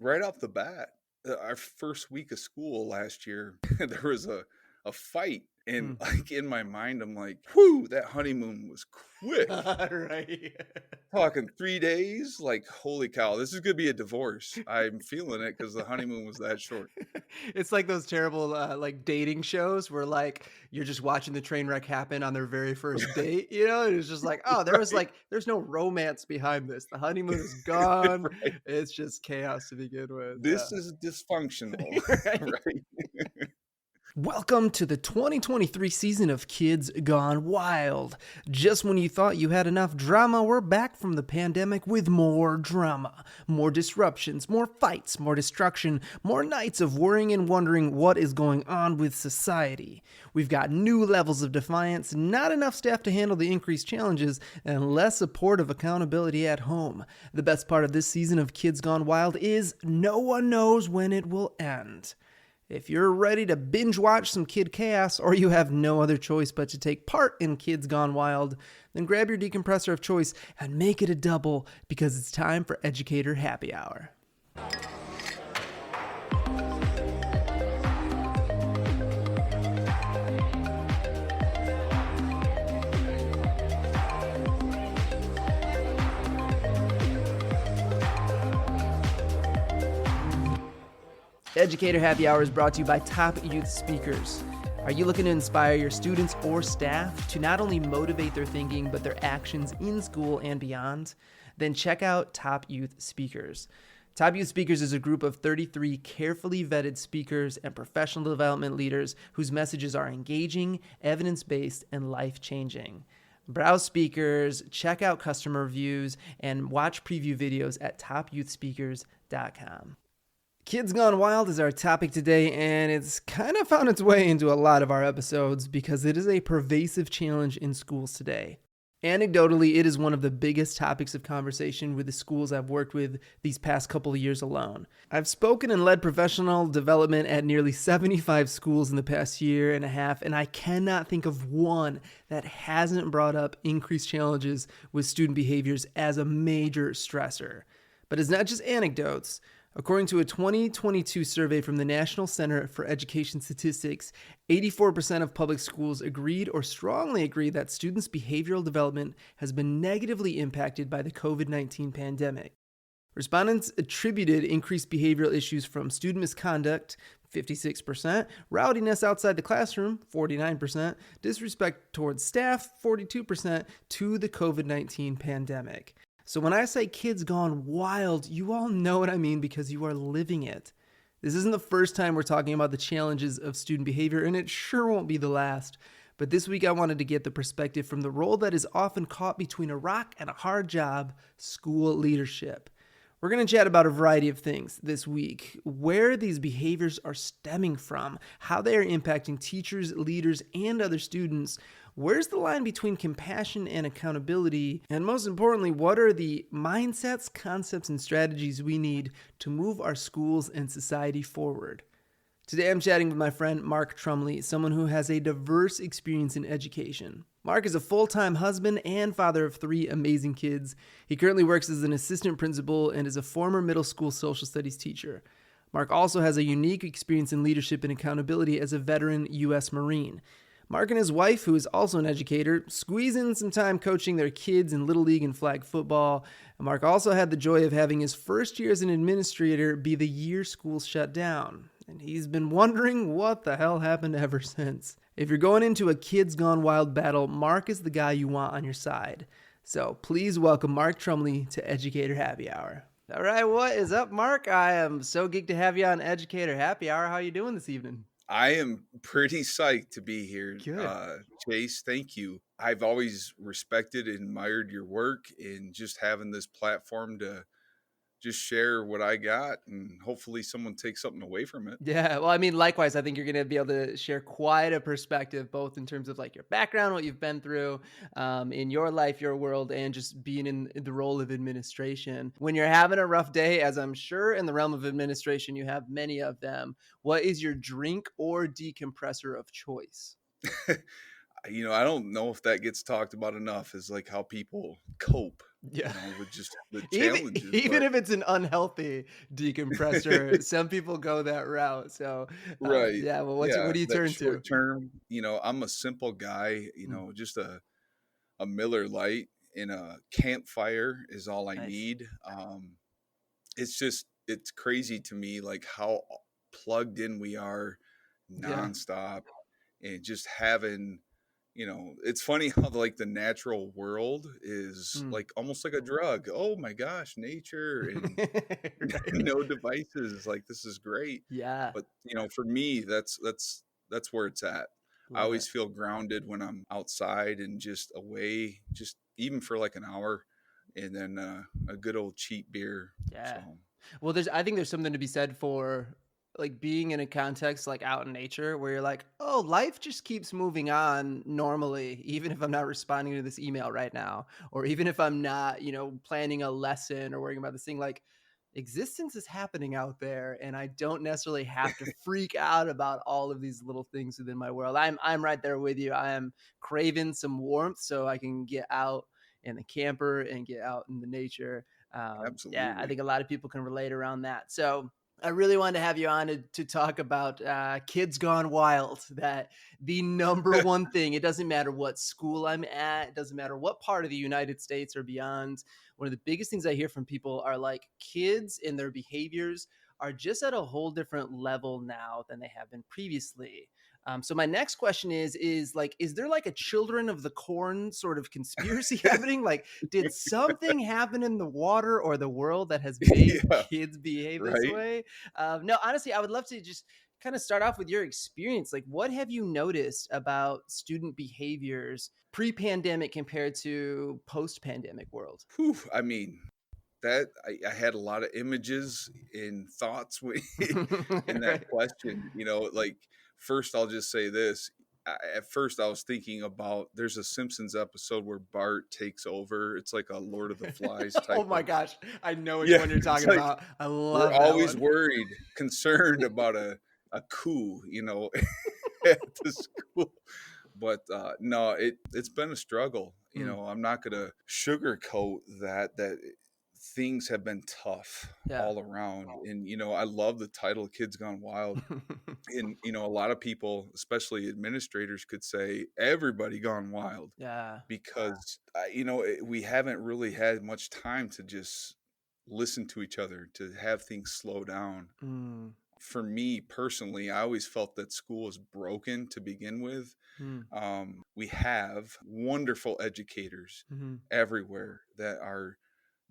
Right off the bat, our first week of school last year, there was a fight, and, Mm. like, in my mind, I'm like, "Whew, that honeymoon was quick." Right. Talking 3 days, like, holy cow, this is gonna be a divorce. I'm feeling it because the honeymoon was that short. It's like those terrible, like, dating shows where, like, you're just watching the train wreck happen on their very first date, And it's just like, "Oh, Right, there's no romance behind this. The honeymoon is gone. right. It's just chaos to begin with." This is dysfunctional, Right. right? Welcome to the 2023 season of Kids Gone Wild. Just when you thought you had enough drama, we're back from the pandemic with more drama, more disruptions, more fights, more destruction, more nights of worrying and wondering what is going on with society. We've got new levels of defiance, not enough staff to handle the increased challenges, and less supportive accountability at home. The best part of this season of Kids Gone Wild is no one knows when it will end. If you're ready to binge watch some kid chaos or you have no other choice but to take part in Kids Gone Wild, then grab your decompressor of choice and make it a double because it's time for Educator Happy Hour. Educator Happy Hour is brought to you by Top Youth Speakers. Are you looking to inspire your students or staff to not only motivate their thinking but their actions in school and beyond? Then check out Top Youth Speakers. Top Youth Speakers is a group of 33 carefully vetted speakers and professional development leaders whose messages are engaging, evidence-based, and life-changing. Browse speakers, check out customer reviews, and watch preview videos at topyouthspeakers.com. Kids Gone Wild is our topic today, and it's kind of found its way into a lot of our episodes because it is a pervasive challenge in schools today. Anecdotally, it is one of the biggest topics of conversation with the schools I've worked with these past couple of years alone. I've spoken and led professional development at nearly 75 schools in the past year and a half, and I cannot think of one that hasn't brought up increased challenges with student behaviors as a major stressor. But it's not just anecdotes. According to a 2022 survey from the National Center for Education Statistics, 84% of public schools agreed or strongly agreed that students' behavioral development has been negatively impacted by the COVID-19 pandemic. Respondents attributed increased behavioral issues from student misconduct, 56%, rowdiness outside the classroom, 49%, disrespect towards staff, 42%, to the COVID-19 pandemic. So when I say kids gone wild, you all know what I mean because you are living it. This isn't the first time we're talking about the challenges of student behavior, and it sure won't be the last. But this week I wanted to get the perspective from the role that is often caught between a rock and a hard job, school leadership. We're going to chat about a variety of things this week, where these behaviors are stemming from, how they are impacting teachers, leaders, and other students. Where's the line between compassion and accountability? And most importantly, what are the mindsets, concepts, and strategies we need to move our schools and society forward? Today I'm chatting with my friend Mark Trumley, someone who has a diverse experience in education. Mark is a full-time husband and father of 3 amazing kids. He currently works as an assistant principal and is a former middle school social studies teacher. Mark also has a unique experience in leadership and accountability as a veteran U.S. Marine. Mark and his wife, who is also an educator, squeeze in some time coaching their kids in Little League and flag football. And Mark also had the joy of having his first year as an administrator be the year schools shut down. And he's been wondering what the hell happened ever since. If you're going into a Kids Gone Wild battle, Mark is the guy you want on your side. So please welcome Mark Trumley to Educator Happy Hour. All right, what is up, Mark? I am so geeked to have you on Educator Happy Hour. How are you doing this evening? I am pretty psyched to be here, Good. Chase, thank you. I've always respected and admired your work, and just having this platform to just share what I got, and hopefully someone takes something away from it. Yeah, well, I mean, likewise, I think you're going to be able to share quite a perspective, both in terms of like your background, what you've been through in your life, your world, and just being in the role of administration. When you're having a rough day, as I'm sure in the realm of administration, you have many of them, what is your drink or decompressor of choice? I don't know if that gets talked about enough is like how people cope, Yeah. with just the Even challenges, even but if it's an unhealthy decompressor, some people go that route. So, right. yeah. Well, what Yeah, do you that turn short to? term, I'm a simple guy, Mm, just a Miller Lite and a campfire is all I nice. need. It's crazy to me like how plugged in we are Yeah. nonstop and just having it's funny how like the natural world is Mm. like almost like a drug. Oh my gosh, nature and Right. no devices, like this is great. Yeah. But for me, that's where it's at. I Love it. always feel grounded when I'm outside and just away, just even for like an hour, and then a good old cheap beer. So Yeah. Well, I think there's something to be said for like being in a context like out in nature where you're like, oh, life just keeps moving on normally, even if I'm not responding to this email right now, or even if I'm not, planning a lesson or worrying about this thing. Like, existence is happening out there, and I don't necessarily have to freak out about all of these little things within my world. I'm right there with you. I am craving some warmth so I can get out in the camper and get out in the nature. Yeah, I absolutely. think a lot of people can relate around that. So I really wanted to have you on to talk about Kids Gone Wild. That the number one thing, it doesn't matter what school I'm at, it doesn't matter what part of the United States or beyond. One of the biggest things I hear from people are like kids and their behaviors are just at a whole different level now than they have been previously. So my next question is there like a Children of the Corn sort of conspiracy happening? Like, did something happen in the water or the world that has made Yeah, kids behave this right. way? No, honestly, I would love to just kind of start off with your experience. Like, what have you noticed about student behaviors pre-pandemic compared to post-pandemic world? Whew, I mean, that I had a lot of images and thoughts in that Right. question. Like first, I'll just say this. At first, I was thinking about there's a Simpsons episode where Bart takes over. It's like a Lord of the Flies Oh type my of. gosh, I know which Yeah, one you're it's talking like about. I we're love that always one. worried, concerned about a coup, at the school. But no, it's been a struggle. Mm, I'm not gonna sugarcoat that things have been tough yeah. all around. And I love the title Kids Gone Wild. And a lot of people, especially administrators, could say everybody gone wild Yeah. because we haven't really had much time to just listen to each other, to have things slow down. Mm, For me personally, I always felt that school was broken to begin with. mm, We have wonderful educators mhm, everywhere that are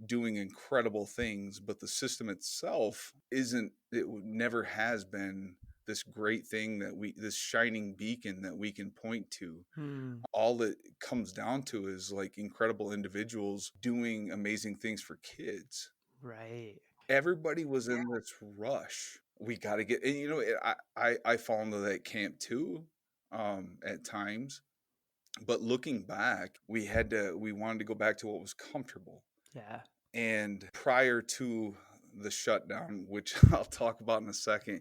doing incredible things, but the system itself never has been this great thing this shining beacon that we can point to. mm. All it comes down to is like incredible individuals doing amazing things for kids. Right. Everybody was in this rush. We got to get, and I fall into that camp too, at times. But looking back, we wanted to go back to what was comfortable. Yeah. And prior to the shutdown, which I'll talk about in a second,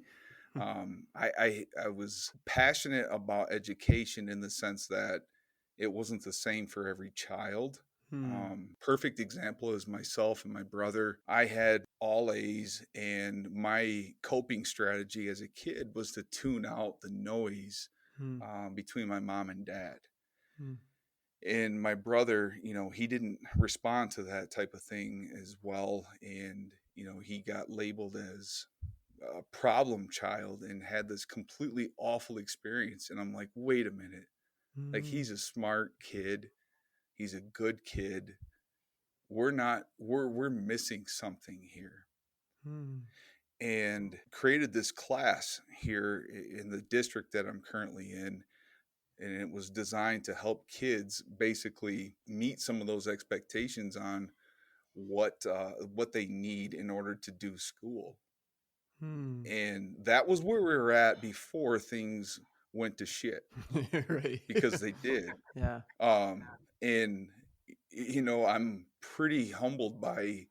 I was passionate about education in the sense that it wasn't the same for every child. Hmm. Perfect example is myself and my brother. I had all A's, and my coping strategy as a kid was to tune out the noise Hmm. between my mom and dad. Hmm. And my brother, he didn't respond to that type of thing as well. And, he got labeled as a problem child and had this completely awful experience. And I'm like, wait a minute. Like, Hmm. he's a smart kid. He's a good kid. We're missing something here. Hmm. And created this class here in the district that I'm currently in, and it was designed to help kids basically meet some of those expectations on what they need in order to do school. Hmm. And that was where we were at before things went to shit, Right. because they did. Yeah. And I'm pretty humbled by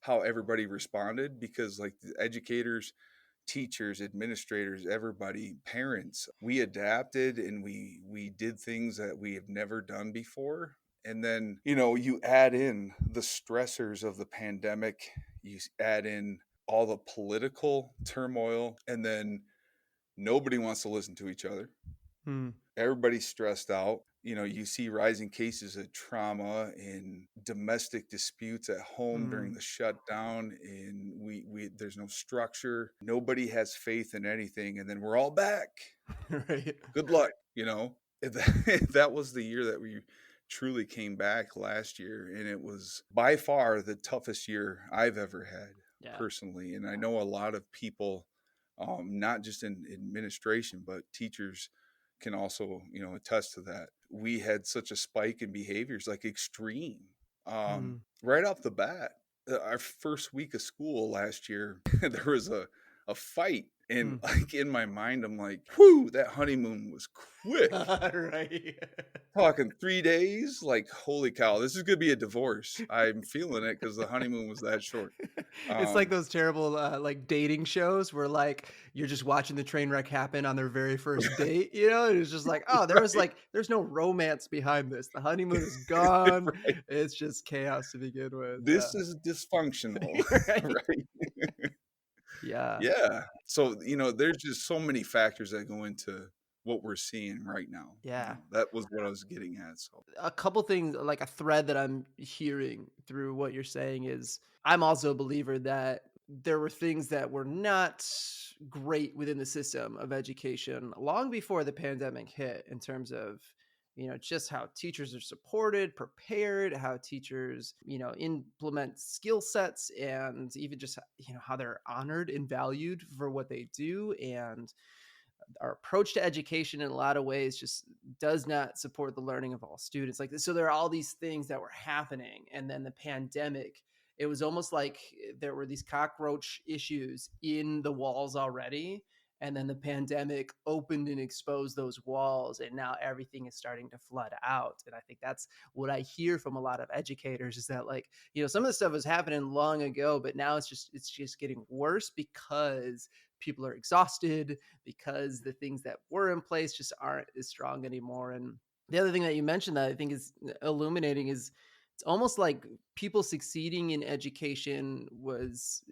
how everybody responded, because like the educators teachers, administrators, everybody, parents, we adapted and we did things that we have never done before. And then, you add in the stressors of the pandemic, add in all the political turmoil, and then nobody wants to listen to each other. Hmm. Everybody's stressed out. You see rising cases of trauma and domestic disputes at home during Hmm. the shutdown, and we there's no structure. Nobody has faith in anything, and then we're all back. Right. Good luck. That was the year that we truly came back last year, and it was by far the toughest year I've ever had Yeah. personally. And I know a lot of people, not just in administration, but teachers can also, attest to that. We had such a spike in behaviors, like extreme, Hmm. right off the bat. Our first week of school last year, there was a fight. And Hmm. like in my mind, I'm like, whew, that honeymoon was quick. Right. Talking 3 days, like, holy cow, this is gonna be a divorce. I'm feeling it because the honeymoon was that short. It's like Um, those terrible like dating shows where like you're just watching the train wreck happen on their very first date, and it's just like, oh, right, there's no romance behind this. The honeymoon is gone. right. It's just chaos to begin with. This is dysfunctional, Right. right? Yeah. Yeah. So, there's just so many factors that go into what we're seeing right now. Yeah. That was what I was getting at. So, A couple things, like a thread that I'm hearing through what you're saying is I'm also a believer that there were things that were not great within the system of education long before the pandemic hit, in terms of just how teachers are supported, prepared, how teachers implement skill sets, and even just how they're honored and valued for what they do. And our approach to education in a lot of ways just does not support the learning of all students, like this. So there are all these things that were happening, and then the pandemic, it was almost like there were these cockroach issues in the walls already, and then the pandemic opened and exposed those walls, and now everything is starting to flood out. And I think that's what I hear from a lot of educators, is that, like, some of the stuff was happening long ago, but now it's just getting worse because people are exhausted, because the things that were in place just aren't as strong anymore. And the other thing that you mentioned that I think is illuminating is it's almost like people succeeding in education was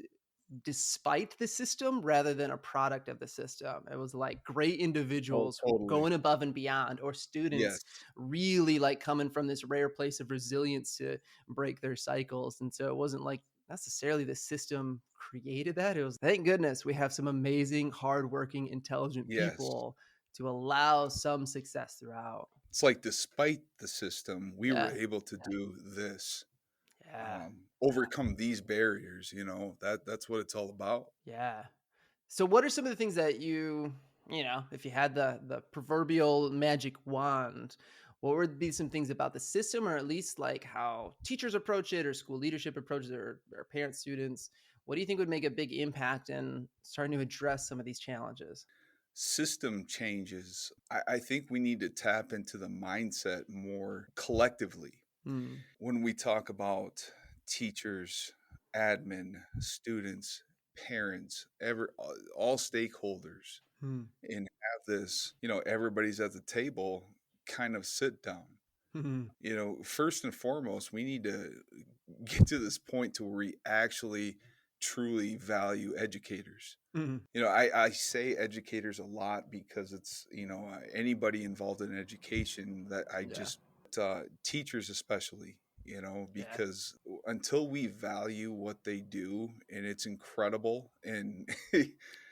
despite the system rather than a product of the system. It was like great oh, individuals totally. going above and beyond, or students Yes. really like coming from this rare place of resilience to break their cycles. And so it wasn't like necessarily the system created that. It was, thank goodness we have some amazing, hardworking, intelligent Yes. people to allow some success throughout. It's like despite the system, we were Yeah. able to do this, Yeah. overcome these barriers. That's what it's all about. Yeah. So what are some of the things that if you had the proverbial magic wand, what would be some things about the system, or at least like how teachers approach it, or school leadership approaches it, or parents, students? What do you think would make a big impact in starting to address some of these challenges? System changes. I think we need to tap into the mindset more collectively. Hmm. When we talk about teachers, admin, students, parents, all stakeholders, Hmm. and have this, everybody's at the table, kind of sit down. Hmm. First and foremost, we need to get to this point to where we actually truly value educators. Hmm. I say educators a lot because it's, anybody involved in education that I Yeah. just, teachers especially, Yeah. because until we value what they do, and it's incredible. And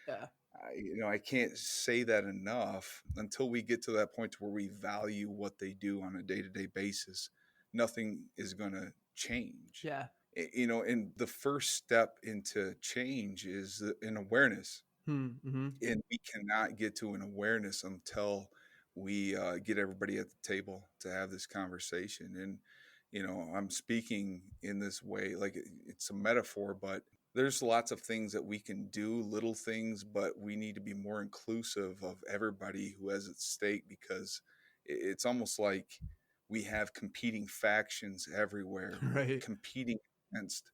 Yeah. I can't say that enough. Until we get to that point where we value what they do on a day-to-day basis, nothing is going to change. Yeah. And the first step into change is an awareness, Hmm. and we cannot get to an awareness until we get everybody at the table to have this conversation. And I'm speaking in this way like it's a metaphor, but there's lots of things that we can do, little things, but we need to be more inclusive of everybody who has at stake, because it's almost like we have competing factions everywhere Right. competing against,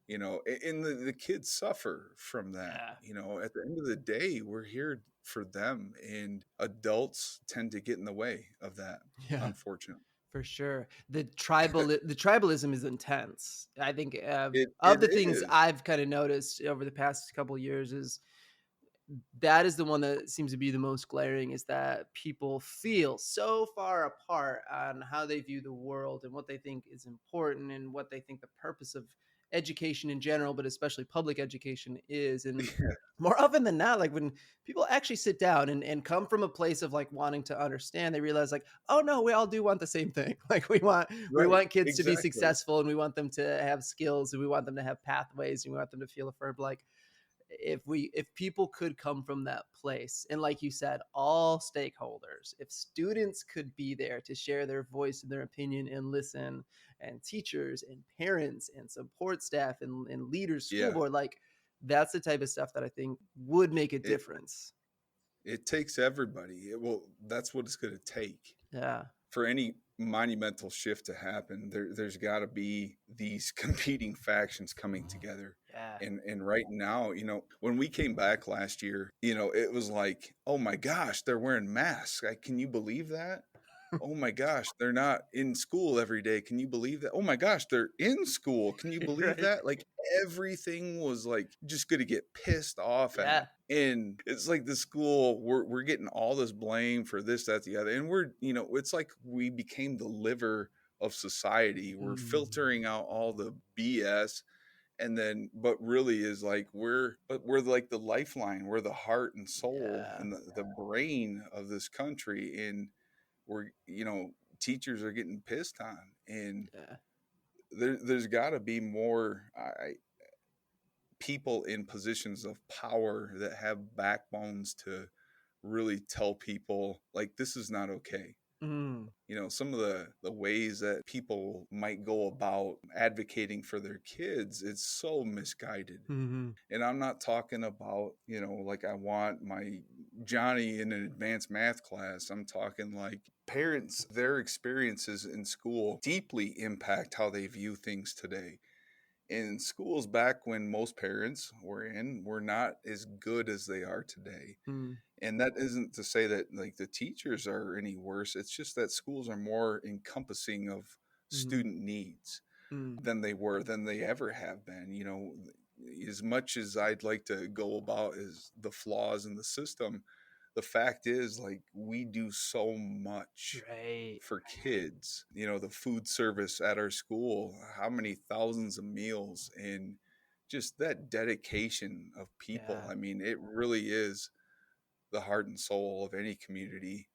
and the kids suffer from that. Yeah. At the end of the day, we're here for them, and adults tend to get in the way of that, Yeah. unfortunately. For sure. The tribalism is intense. I think, It of the things is. I've kinda noticed over the past couple years is that is the one that seems to be the most glaring, is that people feel so far apart on how they view the world and what they think is important and what they think the purpose of education in general, but especially public education is. And Yeah, more often than not, like when people actually sit down and come from a place of like wanting to understand, they realize like, oh no, we all do want the same thing. Like we right. want kids to be Exactly. successful and we want them to have skills and we want them to have pathways and we want them to feel affirmed. Like if people could come from that place, and like you said, all stakeholders, if students could be there to share their voice and their opinion and listen, and teachers and parents and support staff and leaders, school Yeah. board, like that's the type of stuff that I think would make a It difference. it takes everybody. That's what it's going to take Yeah. for any monumental shift to happen. There's got to be these competing factions coming together. Yeah. And right now, when we came back last year, it was like, oh my gosh, they're wearing masks. Can you believe that? Oh my gosh, they're not in school every day. Can you believe that? Oh my gosh, they're in school. Can you believe Right. that? Like everything was like just going to get pissed off at. Yeah. And it's like the school, we're getting all this blame for this, that, the other. And it's like we became the liver of society. We're Mm. filtering out all the BS. And then, but really is like we're like the lifeline. We're the heart and soul Yeah. and the brain of this country. And we're teachers are getting pissed on, and Yeah. there's got to be more people in positions of power that have backbones to really tell people like this is not okay. Mm. Some of the ways that people might go about advocating for their kids, it's so misguided. Hmm. And I'm not talking about, like I want my Johnny in an advanced math class. I'm talking like parents, their experiences in school deeply impact how they view things today. In schools back when most parents were not as good as they are today. Mm. And that isn't to say that like the teachers are any worse. It's just that schools are more encompassing of Mm. student needs Mm. than they ever have been. As much as I'd like to go about as the flaws in the system, the fact is like we do so much Right. for kids. The food service at our school, how many thousands of meals, and just that dedication of people. Yeah. I mean, it really is the heart and soul of any community,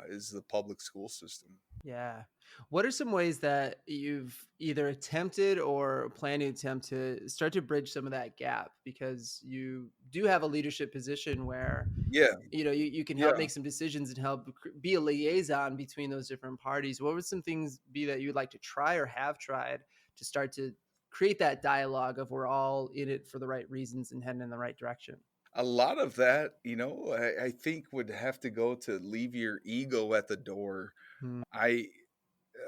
is the public school system. Yeah. What are some ways that you've either attempted or plan to attempt to start to bridge some of that gap? Because you do have a leadership position where, Yeah, you can help yeah. make some decisions and help be a liaison between those different parties. What would some things be that you'd like to try or have tried to start to create that dialogue of we're all in it for the right reasons and heading in the right direction? A lot of that, I think would have to go to leave your ego at the door. Mm. I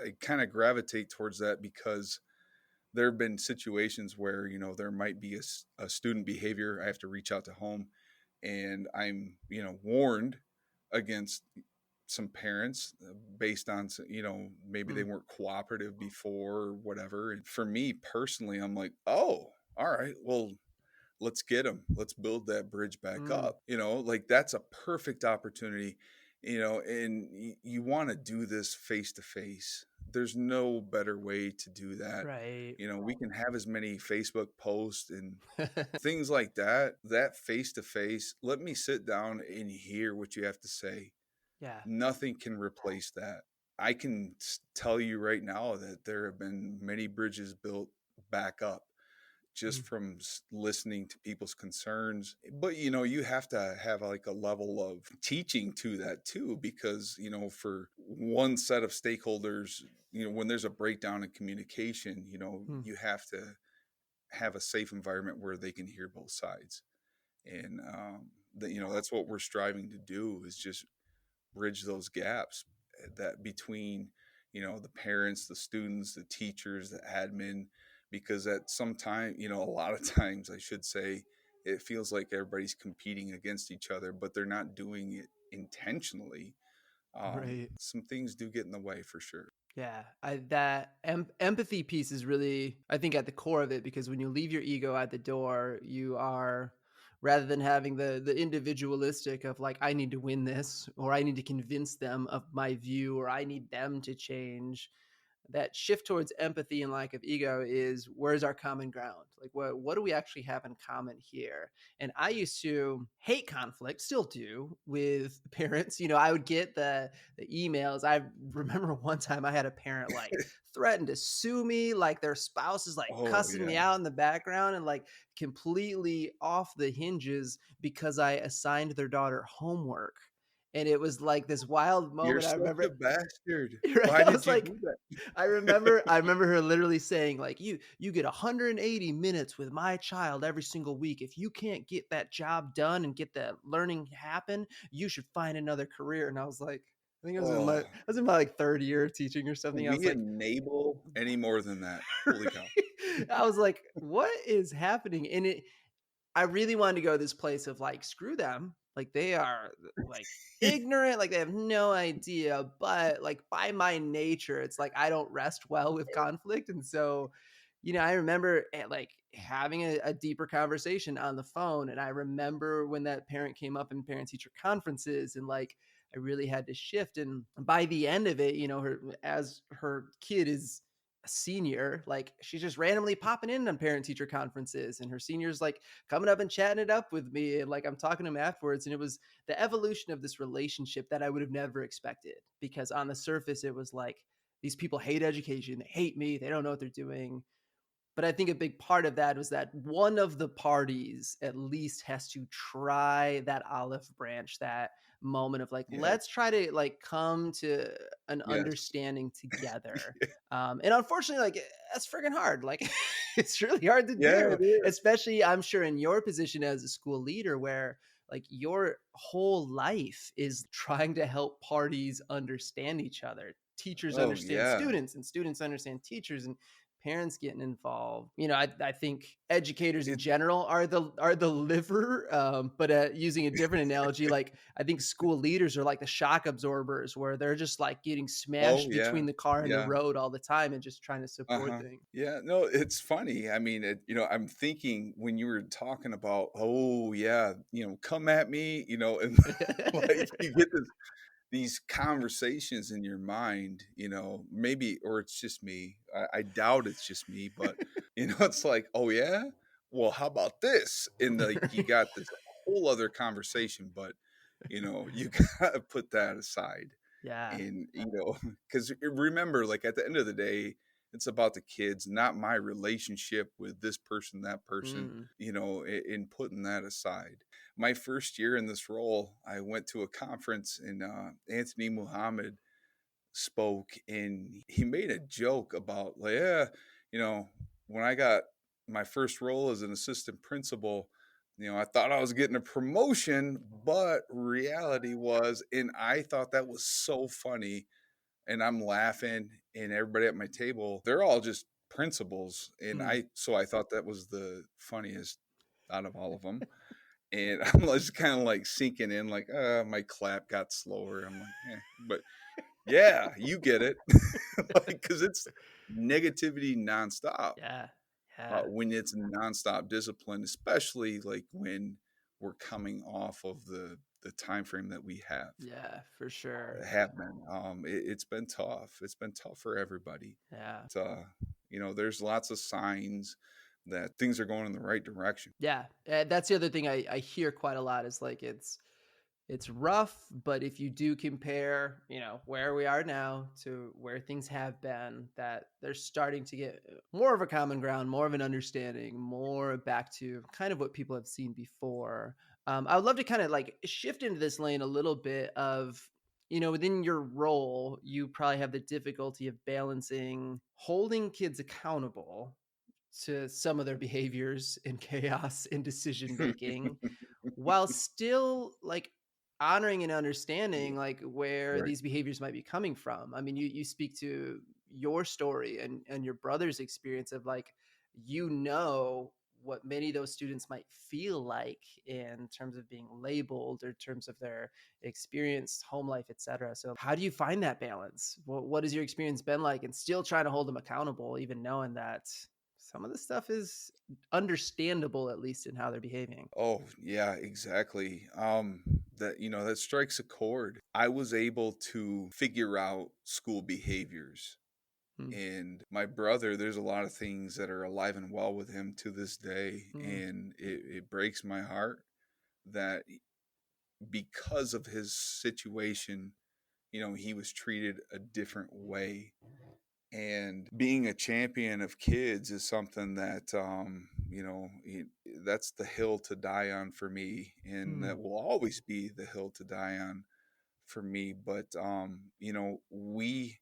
I kind of gravitate towards that because there have been situations where there might be a student behavior. I have to reach out to home, and I'm warned against some parents based on maybe they Mm. weren't cooperative before or whatever. And for me personally, I'm like, oh, all right, well, let's get them, let's build that bridge back Mm. up. Like that's a perfect opportunity. And you want to do this face to face. There's no better way to do that. Right. We can have as many Facebook posts and things like that face to face. Let me sit down and hear what you have to say. Yeah. Nothing can replace that. I can tell you right now that there have been many bridges built back up just Mm. from listening to people's concerns. But you have to have like a level of teaching to that too, because for one set of stakeholders, when there's a breakdown in communication, Mm. you have to have a safe environment where they can hear both sides. And that's what we're striving to do, is just bridge those gaps, that between the parents, the students, the teachers, the admin, because at some time, a lot of times I should say, it feels like everybody's competing against each other, but they're not doing it intentionally. Right. Some things do get in the way for sure. Yeah, that empathy piece is really, I think, at the core of it, because when you leave your ego at the door, you are, rather than having the individualistic of like, I need to win this, or I need to convince them of my view, or I need them to change, that shift towards empathy and lack of ego is, where's our common ground? Like, what do we actually have in common here? And I used to hate conflict, still do, with parents. I would get the emails. I remember one time I had a parent like threaten to sue me, like their spouse is like Oh cussing me yeah. out in the background and like completely off the hinges because I assigned their daughter homework. And it was like this wild You're moment. I such remember. a bastard. Right? Why I did was you like, do that? I remember her literally saying like, you get 180 minutes with my child every single week. If you can't get that job done and get that learning happen, you should find another career. And I was like, I think I Oh, was in my like third year of teaching or can something. I was we like, enable any more than that? Holy cow. I was like, what is happening? And I really wanted to go to this place of like, screw them. Like they are like ignorant, like they have no idea. But like by my nature, it's like I don't rest well with conflict. And so, I remember like having a deeper conversation on the phone. And I remember when that parent came up in parent teacher conferences, and like I really had to shift. And by the end of it, her kid is a senior, like she's just randomly popping in on parent teacher conferences, and her seniors like coming up and chatting it up with me, and like I'm talking to him afterwards. And it was the evolution of this relationship that I would have never expected, because on the surface it was like, these people hate education, they hate me, they don't know what they're doing. But I think a big part of that was that one of the parties at least has to try that olive branch, that moment of like, Yes. let's try to like come to an Yes. understanding together. And unfortunately, like that's freaking hard. Like it's really hard to Yeah, do, it is. especially I'm sure in your position as a school leader, where like your whole life is trying to help parties understand each other. Teachers Oh understand yeah. students, and students understand teachers, and parents getting involved. I think educators in It general are the liver, but using a different analogy, like I think school leaders are like the shock absorbers, where they're just like getting oh smashed yeah. between the car and the Yeah. road all the time and just trying to support Uh-huh. things. Yeah, no, it's funny. I mean, I'm thinking when you were talking about, oh yeah, come at me, and like you get these conversations in your mind, maybe, or it's just me. I doubt it's just me, but it's like, oh yeah, well, how about this? And like you got this whole other conversation, but you gotta put that aside. Yeah. And because remember, like at the end of the day, it's about the kids, not my relationship with this person, that person, Mm. in putting that aside. My first year in this role, I went to a conference, and Anthony Muhammad spoke, and he made a joke about like, yeah, you know, when I got my first role as an assistant principal, I thought I was getting a promotion, but reality was, and I thought that was so funny, and I'm laughing, and everybody at my table, they're all just principals, and Mm. I thought that was the funniest out of all of them. And I'm just kind of like sinking in, like, my clap got slower. I'm like, but yeah, you get it. Like, because it's negativity nonstop. Yeah. Yeah. When it's nonstop discipline, especially like when we're coming off of the time frame that we Yeah, for sure. have been. It's been tough. It's been tough for everybody. Yeah. But, there's lots of signs that things are going in the right direction. Yeah. That's the other thing I hear quite a lot, is like it's rough, but if you do compare, where we are now to where things have been, that they're starting to get more of a common ground, more of an understanding, more back to kind of what people have seen before. I would love to kind of like shift into this lane a little bit of, within your role, you probably have the difficulty of balancing holding kids accountable to some of their behaviors and chaos and decision making, while still like honoring and understanding like where Right. these behaviors might be coming from. I mean, you speak to your story and your brother's experience of like you know what many of those students might feel like in terms of being labeled or in terms of their experience, home life, etc. So how do you find that balance? What has your experience been like, and still trying to hold them accountable, even knowing that some of the stuff is understandable, at least in how they're behaving? Oh, yeah, exactly. That strikes a chord. I was able to figure out school behaviors. Hmm. And my brother, there's a lot of things that are alive and well with him to this day. Hmm. And it breaks my heart that because of his situation, he was treated a different way. And being a champion of kids is something that, that's the hill to die on for me. And Hmm. that will always be the hill to die on for me. But, we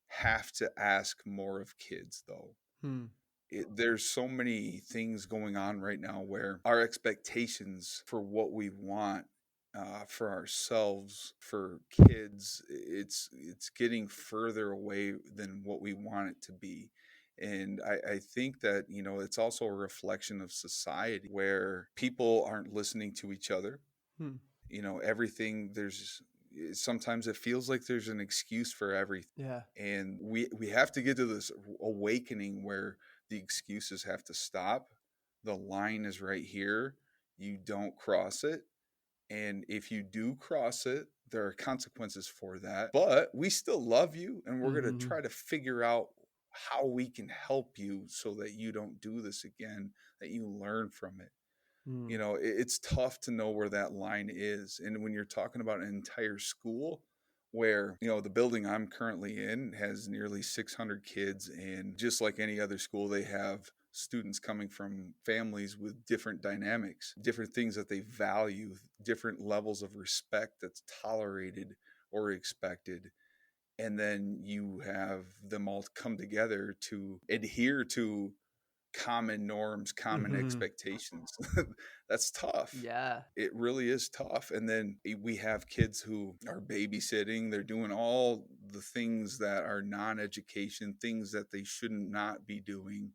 have to ask more of kids, though. Hmm. There's so many things going on right now where our expectations for what we want, for ourselves, for kids, it's getting further away than what we want it to be. And I think that, it's also a reflection of society where people aren't listening to each other. Hmm. Everything, sometimes it feels like there's an excuse for everything. Yeah. And we have to get to this awakening where the excuses have to stop. The line is right here. You don't cross it. And if you do cross it, there are consequences for that. But we still love you, and we're going to Hmm. try to figure out how we can help you so that you don't do this again, that you learn from it. Hmm. It's tough to know where that line is. And when you're talking about an entire school where, the building I'm currently in has nearly 600 kids, and just like any other school, they have students coming from families with different dynamics, different things that they value, different levels of respect that's tolerated or expected. And then you have them all come together to adhere to common norms, common Hmm. expectations. That's tough. Yeah. It really is tough. And then we have kids who are babysitting, they're doing all the things that are non-education, things that they should not be doing,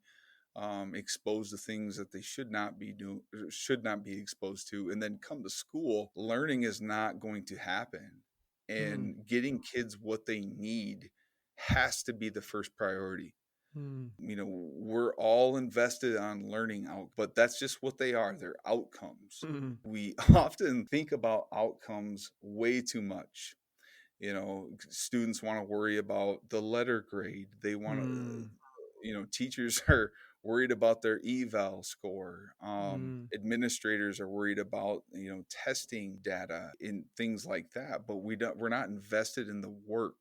exposed to things that they should not be doing, should not be exposed to. And then come to school, learning is not going to happen. Hmm. And getting kids what they need has to be the first priority. Hmm. We're all invested on learning out, but that's just what they are. They're outcomes. Hmm. We often think about outcomes way too much. Students want to worry about the letter grade. They want to, Hmm. teachers are worried about their eval score. Hmm. Administrators are worried about, testing data and things like that. But we're not invested in the work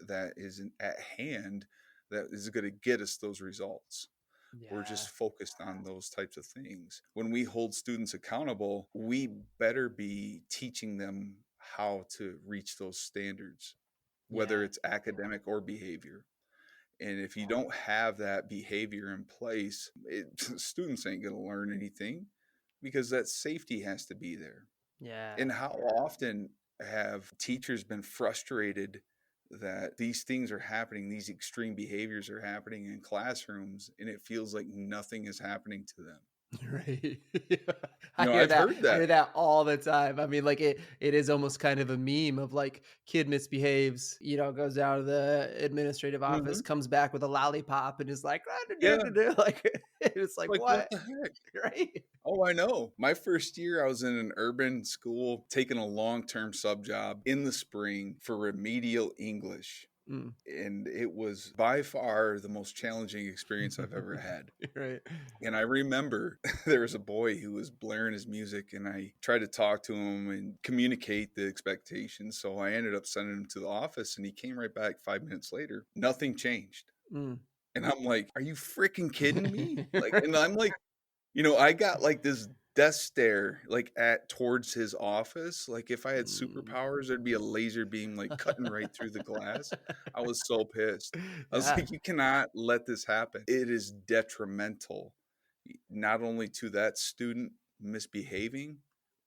that is at hand that is going to get us those results. We're Yeah. just focused on those types of things. When we hold students accountable, we better be teaching them how to reach those standards, whether Yeah. it's academic or behavior. And if you don't have that behavior in place, students ain't going to learn anything because that safety has to be there. Yeah. And how often have teachers been frustrated that these things are happening, these extreme behaviors are happening in classrooms, and it feels like nothing is happening to them? Right. I hear I've that. heard I that. hear that all the time. I mean, like it is almost kind of a meme of like kid misbehaves, goes down to the administrative office, Hmm. comes back with a lollipop and is like, Yeah. like it's like Like, what what? the heck? Right? Oh, I know. My first year, I was in an urban school taking a long term sub job in the spring for remedial English. Mm. And it was by far the most challenging experience I've ever had. Right. And I remember there was a boy who was blaring his music, and I tried to talk to him and communicate the expectations. So I ended up sending him to the office, and he came right back 5 minutes later. Nothing changed. Mm. And I'm like, are you freaking kidding me? Like, and Right. I'm like, I got like this death stare like at towards his office. Like if I had Mm. superpowers, there'd be a laser beam like cutting right through the glass. I was so pissed. I was Yeah. like, you cannot let this happen. It is detrimental, not only to that student misbehaving,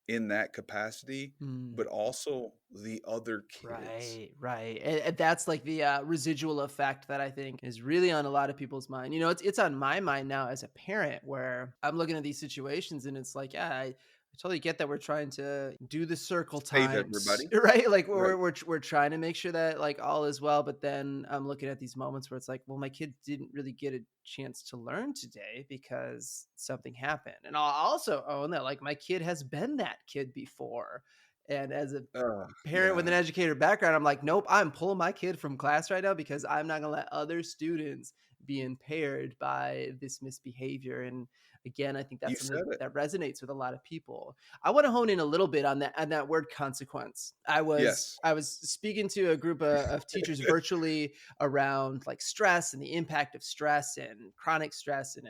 in that capacity, Mm. but also the other kids. Right, right. And that's like the residual effect that I think is really on a lot of people's mind. It's on my mind now as a parent, where I'm looking at these situations and it's like, yeah, I totally get that we're trying to do the circle Save times, everybody. right? Like Right. we're trying to make sure that like all is well, but then I'm looking at these moments where it's like, well, my kid didn't really get a chance to learn today because something happened. And I'll also own that like my kid has been that kid before. And as a Oh, parent with an yeah. educator background, I'm like, nope, I'm pulling my kid from class right now because I'm not gonna let other students be impaired by this misbehavior. And again, I think You that's something said it. that resonates with a lot of people. I want to hone in a little bit on that word consequence. I was Yes. I was speaking to a group of teachers virtually around like stress and the impact of stress and chronic stress and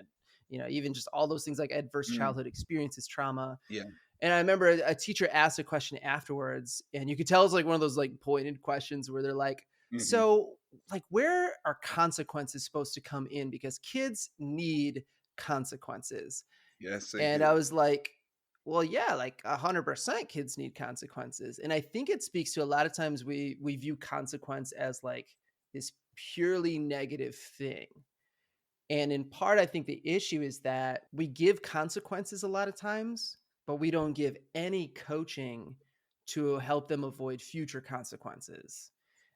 even just all those things like adverse Mm, childhood experiences, trauma. yeah. And I remember a teacher asked a question afterwards, and you could tell it's like one of those like pointed questions where they're like, Mhm. "So, like, where are consequences supposed to come in? Because kids need consequences." Yes, they And I do. was like, "Well, yeah, like 100% kids need consequences." And I think it speaks to a lot of times we view consequence as like this purely negative thing. And in part, I think the issue is that we give consequences a lot of times, but we don't give any coaching to help them avoid future consequences.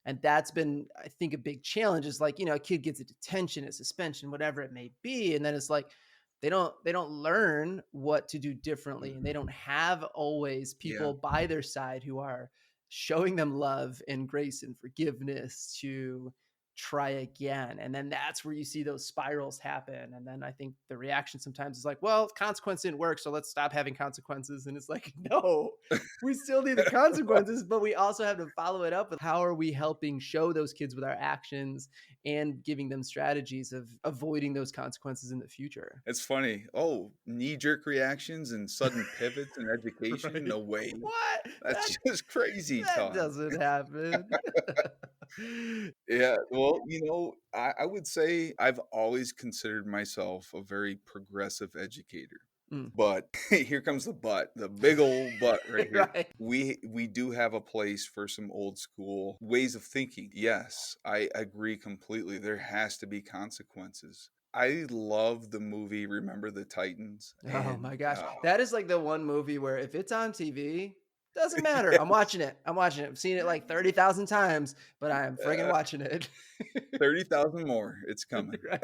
And that's been, I think, a big challenge is like, a kid gets a detention, a suspension, whatever it may be. And then it's like they don't learn what to do differently. And they don't have always Yeah. people by their side who are showing them love and grace and forgiveness to try again. And then that's where you see those spirals happen. And then I think the reaction sometimes is like, well, consequence didn't work, so let's stop having consequences. And it's like, no, we still need the consequences, but we also have to follow it up with how are we helping show those kids with our actions and giving them strategies of avoiding those consequences in the future. It's funny. Oh, knee-jerk reactions and sudden pivots in education? Right. No way. What? That's just crazy That talk. doesn't happen. Yeah, well, I would say I've always considered myself a very progressive educator. Mm. But here comes the but, the big old but right here. Right. We do have a place for some old school ways of thinking. Yes, I agree completely. There has to be consequences. I love the movie Remember the Titans, Oh and my gosh. That is like the one movie where if it's on TV, doesn't matter. I'm yes, watching it. I'm watching it. I've seen it like 30,000 times, but I am friggin' uh, watching it. 30,000 more, it's coming. Right.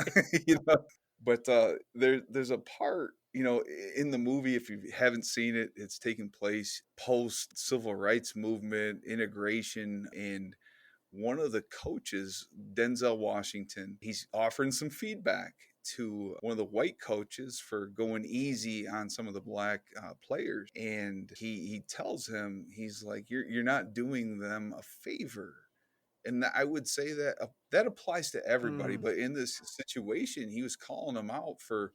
you know, but there's a part, in the movie, if you haven't seen it, it's taking place post civil rights movement, integration, and one of the coaches, Denzel Washington, he's offering some feedback to one of the white coaches for going easy on some of the black players, and he tells him, he's like, you're not doing them a favor. And I would say that that applies to everybody, Mm, but in this situation, he was calling them out for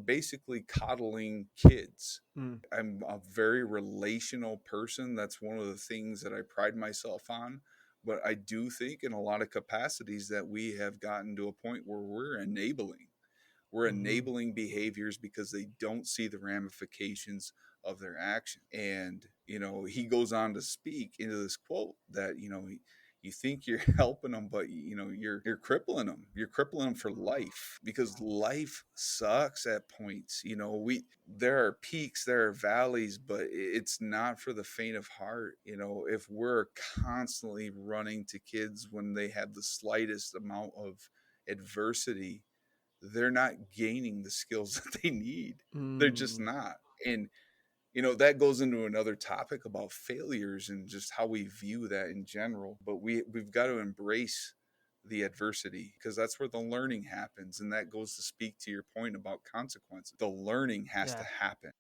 basically coddling kids. mm, I'm a very relational person. That's one of the things that I pride myself on. But I do think in a lot of capacities that we have gotten to a point where we're enabling. We're mhm, enabling behaviors because they don't see the ramifications of their action. And, he goes on to speak into this quote that, you think you're helping them, but you're crippling them. You're crippling them for life because life sucks at points. We there are peaks, there are valleys, but it's not for the faint of heart. If we're constantly running to kids when they have the slightest amount of adversity, they're not gaining the skills that they need. They're just mm. not. And that goes into another topic about failures and just how we view that in general. But we've got to embrace the adversity because that's where the learning happens. And that goes to speak to your point about consequences. The learning has to Yeah, happen.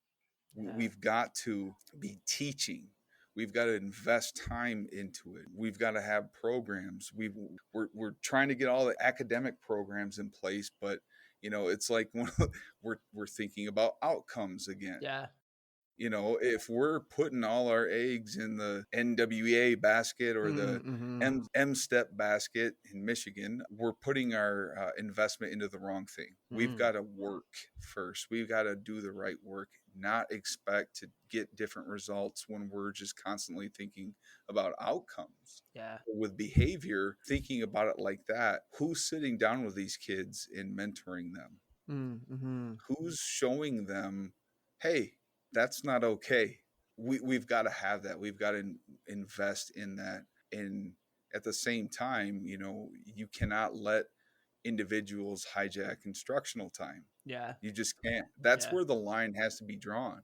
yeah. We've got to be teaching. We've got to invest time into it. We've got to have programs. We're trying to get all the academic programs in place, but it's like we're thinking about outcomes again. Yeah. If we're putting all our eggs in the NWA basket or Mm, the mhm, M-Step basket in Michigan, we're putting our investment into the wrong thing. We've mm. got to work first. We've got to do the right work. not expect to get different results when we're just constantly thinking about outcomes. Yeah. With behavior, thinking about it like that, who's sitting down with these kids and mentoring them? Mm-hmm. Who's showing them, hey, that's not okay? We've got to have that. We've got to invest in that. And at the same time, you cannot let individuals hijack instructional time. Yeah. You just can't. That's Yeah. where the line has to be drawn.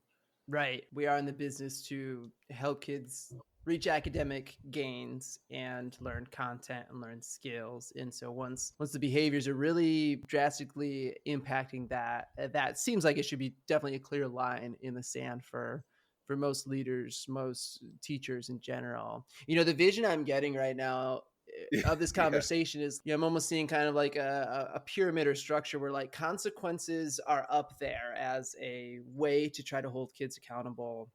Right. We are in the business to help kids reach academic gains and learn content and learn skills. And so once the behaviors are really drastically impacting that, that seems like it should be definitely a clear line in the sand for most leaders, most teachers in general. The vision I'm getting right now of this Yeah. conversation is, I'm almost seeing kind of like a pyramid or structure where like consequences are up there as a way to try to hold kids accountable,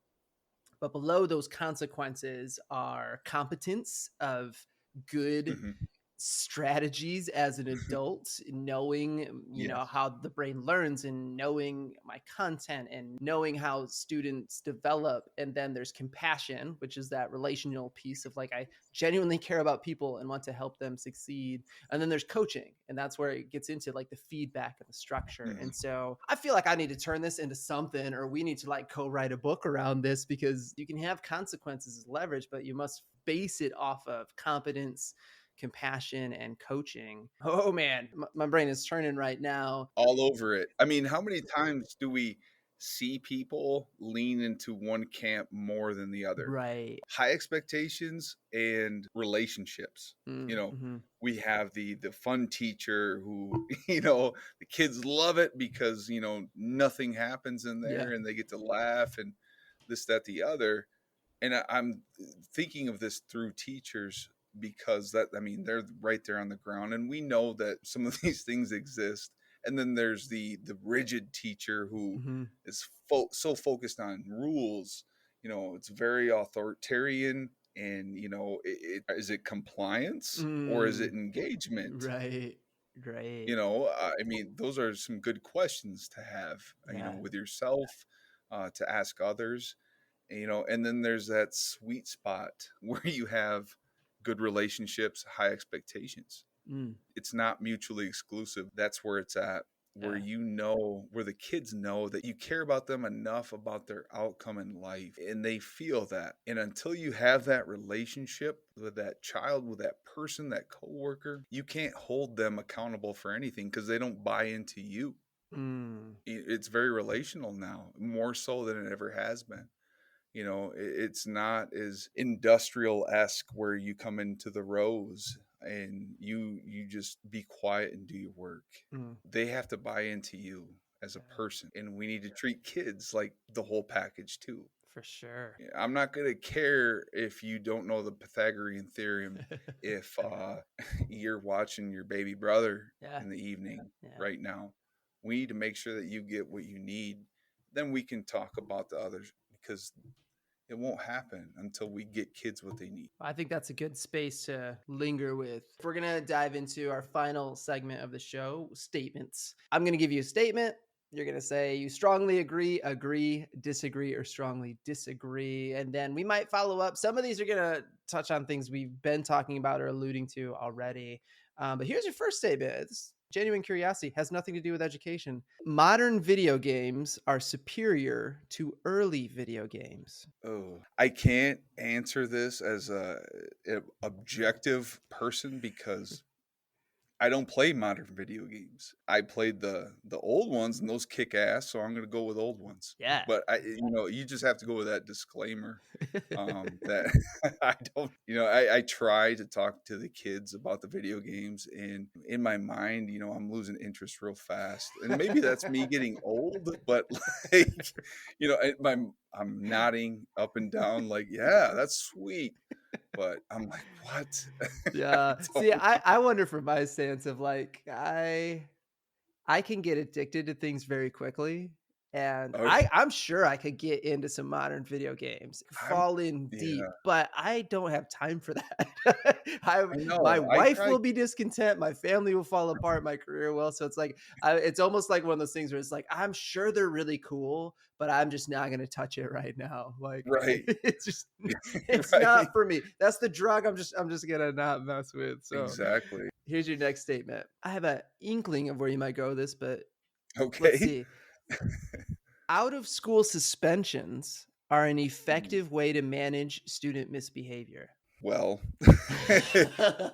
but below those consequences are competence of good Mhm. strategies as an adult, knowing Yes. how the brain learns and knowing my content and knowing how students develop. And then there's compassion, which is that relational piece of like I genuinely care about people and want to help them succeed. And then there's coaching, and that's where it gets into like the feedback and the structure. Mhm. And so I feel like I need to turn this into something, or we need to like co-write a book around this, because you can have consequences as leverage, but you must base it off of competence, compassion, and coaching. Oh man, my brain is turning right now. All over it. I mean, how many times do we see people lean into one camp more than the other? Right. High expectations and relationships. You know, Mm-hmm. we have the fun teacher who, the kids love it because, nothing happens in Yeah. there and they get to laugh and this, that, the other. And I'm thinking of this through teachers because I mean, they're right there on the ground, and we know that some of these things exist. And then there's the rigid teacher who Mm-hmm. is so focused on rules. It's very authoritarian, and is it compliance or is it Mm, engagement? right. Right. I mean, those are some good questions to have, Yeah. with yourself, to ask others, and then there's that sweet spot where you have good relationships, high expectations. Mm, It's not mutually exclusive. That's where it's at, where yeah. where the kids know that you care about them enough about their outcome in life, and they feel that. And until you have that relationship with that child, with that person, that coworker, you can't hold them accountable for anything because they don't buy into you. Mm, It's very relational now, more so than it ever has been. It's not as industrial esque where you come into the rows and you just be quiet and do your work. mm, They have to buy into you as a yeah, person, and we need to treat kids like the whole package too. for sure. Yeah, I'm not going to care if you don't know the Pythagorean theorem if you're watching your baby brother Yeah. in the evening Yeah. right now. We need to make sure that you get what you need. Then we can talk about the others, because it won't happen until we get kids what they need. I think that's a good space to linger with. If we're going to dive into our final segment of the show, statements. I'm going to give you a statement. You're going to say you strongly agree, disagree, or strongly disagree. And then we might follow up. Some of these are going to touch on things we've been talking about or alluding to already. But here's your first statement. It's genuine curiosity, has nothing to do with education. Modern video games are superior to early video games. Oh, I can't answer this as a objective person because I don't play modern video games. I played the old ones, and those kick ass, so I'm going to go with old ones. Yeah. But you just have to go with that disclaimer, that I don't, I try to talk to the kids about the video games, and in my mind, I'm losing interest real fast. And maybe that's me getting old, but like, I'm nodding up and down like, yeah, that's sweet. But I'm like, what? I Yeah. See, don't. I wonder from my stance of like I can get addicted to things very quickly. And Okay. I'm sure I could get into some modern video games, I'm fall in deep, yeah, but I don't have time for that. I My know. I wife try will be discontent, my family will fall apart, my career will. So it's like, it's almost like one of those things where it's like, I'm sure they're really cool, but I'm just not going to touch it right now. Like, right. it's just, it's not Right. for me. That's the drug I'm just going to not mess with. So Exactly. here's your next statement. I have an inkling of where you might go with this, but let's Okay. see. Out of school suspensions are an Mm, effective way to manage student misbehavior. well,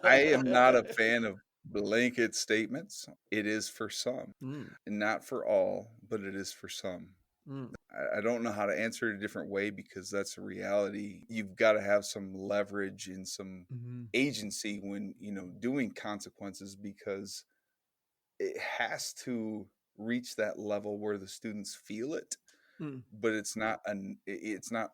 I am not a fan of blanket statements. It is for some, Mm, and not for all, but it is for some. mm, I don't know how to answer it a different way because that's a reality. You've got to have some leverage and some mhm, agency when, doing consequences because it has to reach that level where the students feel it, mm. but it's not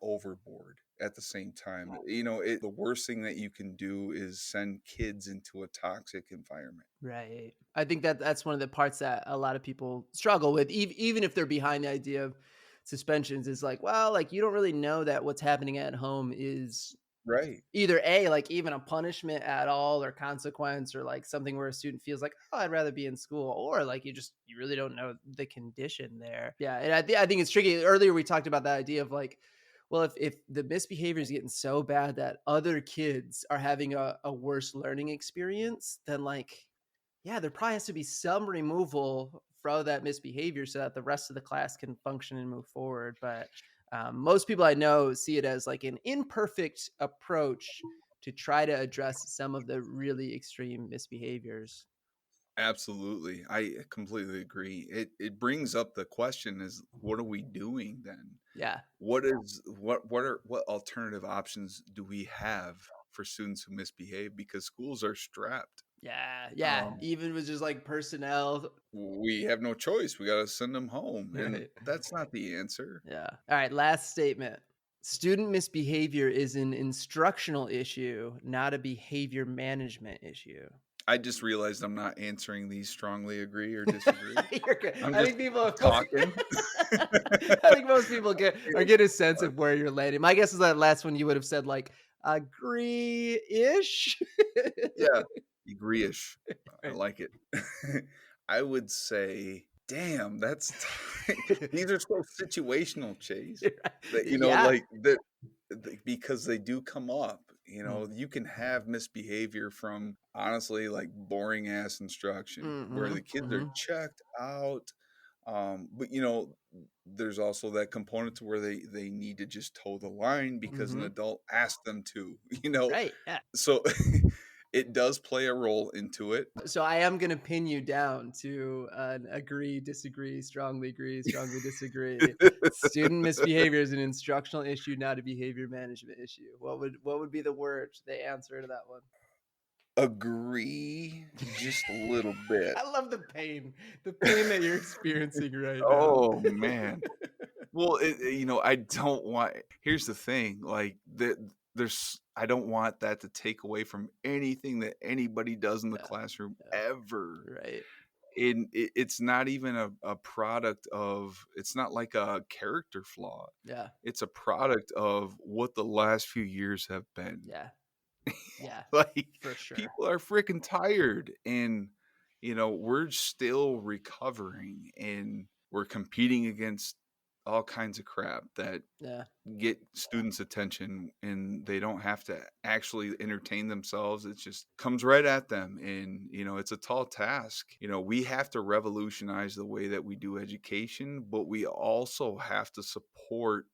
overboard at the same time. The worst thing that you can do is send kids into a toxic environment. Right. I think that that's one of the parts that a lot of people struggle with, even if they're behind the idea of suspensions. Is like, well, like you don't really know that what's happening at home is Right. either A, like even a punishment at all or consequence or like something where a student feels like, oh, I'd rather be in school, or like you really don't know the condition there. Yeah. And I think it's tricky. Earlier we talked about that idea of like, well, if the misbehavior is getting so bad that other kids are having a worse learning experience, then like, yeah, there probably has to be some removal from that misbehavior so that the rest of the class can function and move forward. But most people I know see it as like an imperfect approach to try to address some of the really extreme misbehaviors. Absolutely. I completely agree. It brings up the question is what are we doing then? Yeah. What alternative options do we have for students who misbehave because schools are strapped. Yeah. Yeah. Um, Even with just like personnel. we have no choice. We got to send them home, and Right. that's not the answer. Yeah. All right. Last statement. Student misbehavior is an instructional issue, not a behavior management issue. I just realized I'm not answering these strongly agree or disagree. You're good. I'm I just think people talking. I think most people get a sense of where you're landing. My guess is that last one you would have said like agree-ish. Yeah, agree-ish. I Right. like it. I would say, damn, that's these are so situational, Chase. That Yeah. because they do come up. Mm. You can have misbehavior from honestly like boring ass instruction where the Mhm, kids are mhm, checked out. But there's also that component to where they need to just toe the line because an mhm. adult asked them to. You know, Right, yeah. so it does play a role into it. So I am gonna pin you down to an agree, strongly disagree. Student misbehavior is an instructional issue, not a behavior management issue. What would be the word, the answer to that one? Agree just a little bit. I love the pain that you're experiencing right now. Oh man. Well, I don't want. Here's the thing, like I don't want that to take away from anything that anybody does in the Yeah, classroom yeah, ever. right. It's not even a product of. It's not like a character flaw. Yeah, It's a product of what the last few years have been. yeah, yeah, Like for sure. people are freaking tired, and we're still recovering, and we're competing against all kinds of crap that Yeah. get students attention, and they don't have to actually entertain themselves. It just comes right at them, and it's a tall task. We have to revolutionize the way that we do education, but we also have to support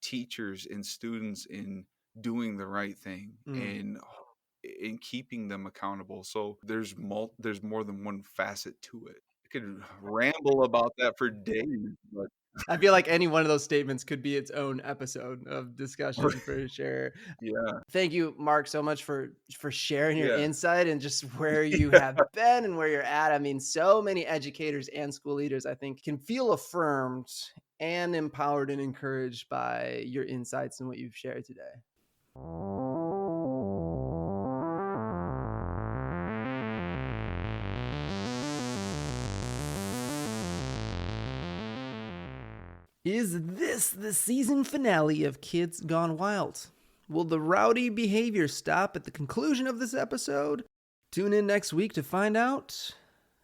teachers and students in doing the right thing Mm. and in keeping them accountable. So there's more than one facet to it. I could ramble about that for days, but I feel like any one of those statements could be its own episode of discussion for sure. yeah, Thank you, Mark, so much for sharing your yeah, insight and just where you yeah. have been and where you're at. I mean, so many educators and school leaders, I think, can feel affirmed and empowered and encouraged by your insights and what you've shared today. Is this the season finale of Kids Gone Wild? Will the rowdy behavior stop at the conclusion of this episode? Tune in next week to find out.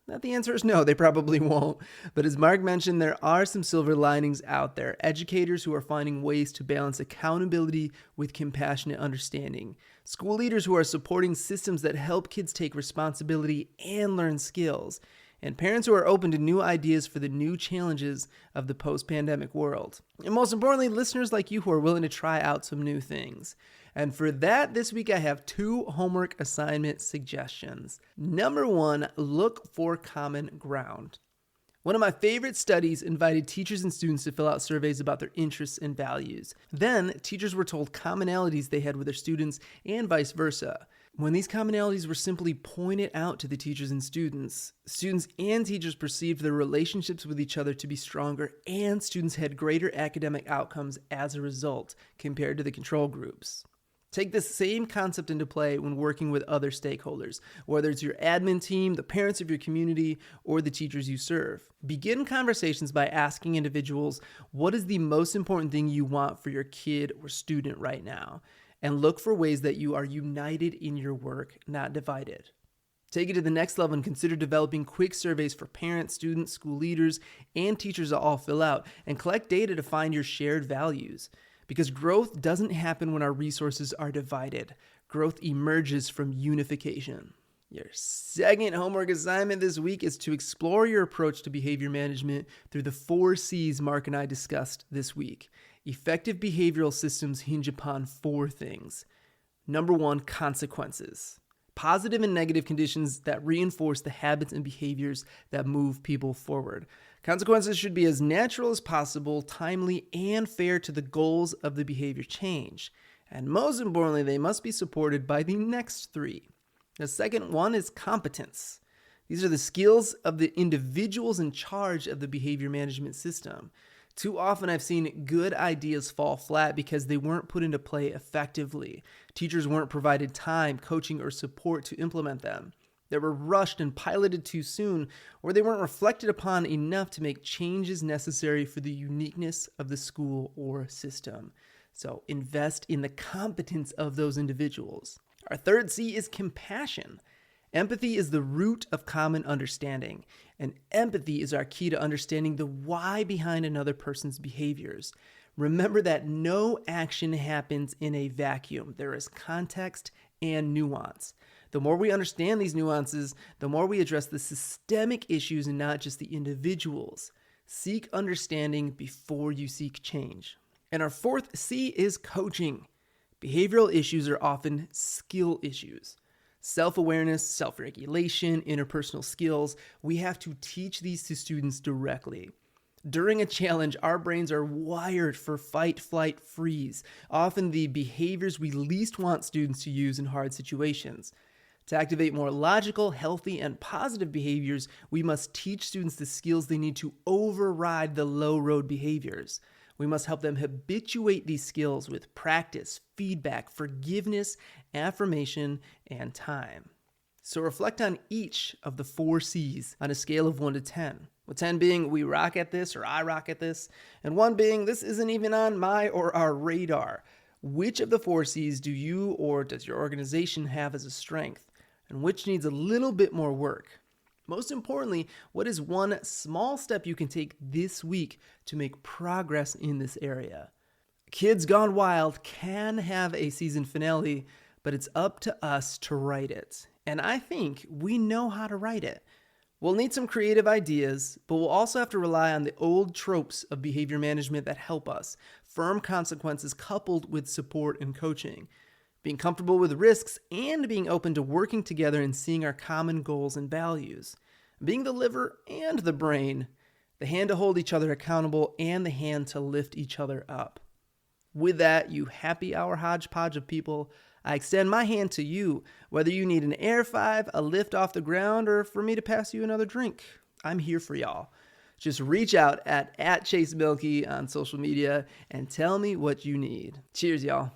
The answer is no, they probably won't. But as Mark mentioned, there are some silver linings out there. Educators who are finding ways to balance accountability with compassionate understanding. School leaders who are supporting systems that help kids take responsibility and learn skills. And parents who are open to new ideas for the new challenges of the post-pandemic world. And most importantly, listeners like you who are willing to try out some new things. And for that, this week I have 2 homework assignment suggestions. Number 1, look for common ground. One of my favorite studies invited teachers and students to fill out surveys about their interests and values. Then, teachers were told commonalities they had with their students and vice versa. When these commonalities were simply pointed out to the teachers and students and teachers perceived their relationships with each other to be stronger, and students had greater academic outcomes as a result compared to the control groups. Take this same concept into play when working with other stakeholders, whether it's your admin team, the parents of your community, or the teachers you serve. Begin conversations by asking individuals, what is the most important thing you want for your kid or student right now? And look for ways that you are united in your work, not divided. Take it to the next level and consider developing quick surveys for parents, students, school leaders, and teachers to all fill out, and collect data to find your shared values. Because growth doesn't happen when our resources are divided. Growth emerges from unification. Your second homework assignment this week is to explore your approach to behavior management through the 4 C's Mark and I discussed this week. Effective behavioral systems hinge upon 4 things. Number 1, consequences. Positive and negative conditions that reinforce the habits and behaviors that move people forward. Consequences should be as natural as possible, timely, and fair to the goals of the behavior change. And most importantly, they must be supported by the next 3. The second one is competence. These are the skills of the individuals in charge of the behavior management system. Too often I've seen good ideas fall flat because they weren't put into play effectively. Teachers weren't provided time, coaching, or support to implement them. They were rushed and piloted too soon, or they weren't reflected upon enough to make changes necessary for the uniqueness of the school or system. So invest in the competence of those individuals. Our third C is compassion. Empathy is the root of common understanding, and empathy is our key to understanding the why behind another person's behaviors. Remember that no action happens in a vacuum. There is context and nuance. The more we understand these nuances, the more we address the systemic issues and not just the individuals. Seek understanding before you seek change. And our fourth C is coaching. Behavioral issues are often skill issues. Self-awareness, self-regulation, interpersonal skills, we have to teach these to students directly. During a challenge, our brains are wired for fight, flight, freeze, often the behaviors we least want students to use in hard situations. To activate more logical, healthy, and positive behaviors, we must teach students the skills they need to override the low-road behaviors. We must help them habituate these skills with practice, feedback, forgiveness, affirmation, and time. So reflect on each of the 4 C's on a scale of 1 to 10. With 10 being we rock at this or I rock at this, and 1 being this isn't even on my or our radar. Which of the 4 C's do you or does your organization have as a strength, and which needs a little bit more work? Most importantly, what is one small step you can take this week to make progress in this area? Kids Gone Wild can have a season finale, but it's up to us to write it. And I think we know how to write it. We'll need some creative ideas, but we'll also have to rely on the old tropes of behavior management that help us. Firm consequences coupled with support and coaching. Being comfortable with risks, and being open to working together and seeing our common goals and values. Being the liver and the brain, the hand to hold each other accountable and the hand to lift each other up. With that, you happy hour hodgepodge of people, I extend my hand to you, whether you need an air 5, a lift off the ground, or for me to pass you another drink. I'm here for y'all. Just reach out at @ChaseMilky on social media and tell me what you need. Cheers, y'all.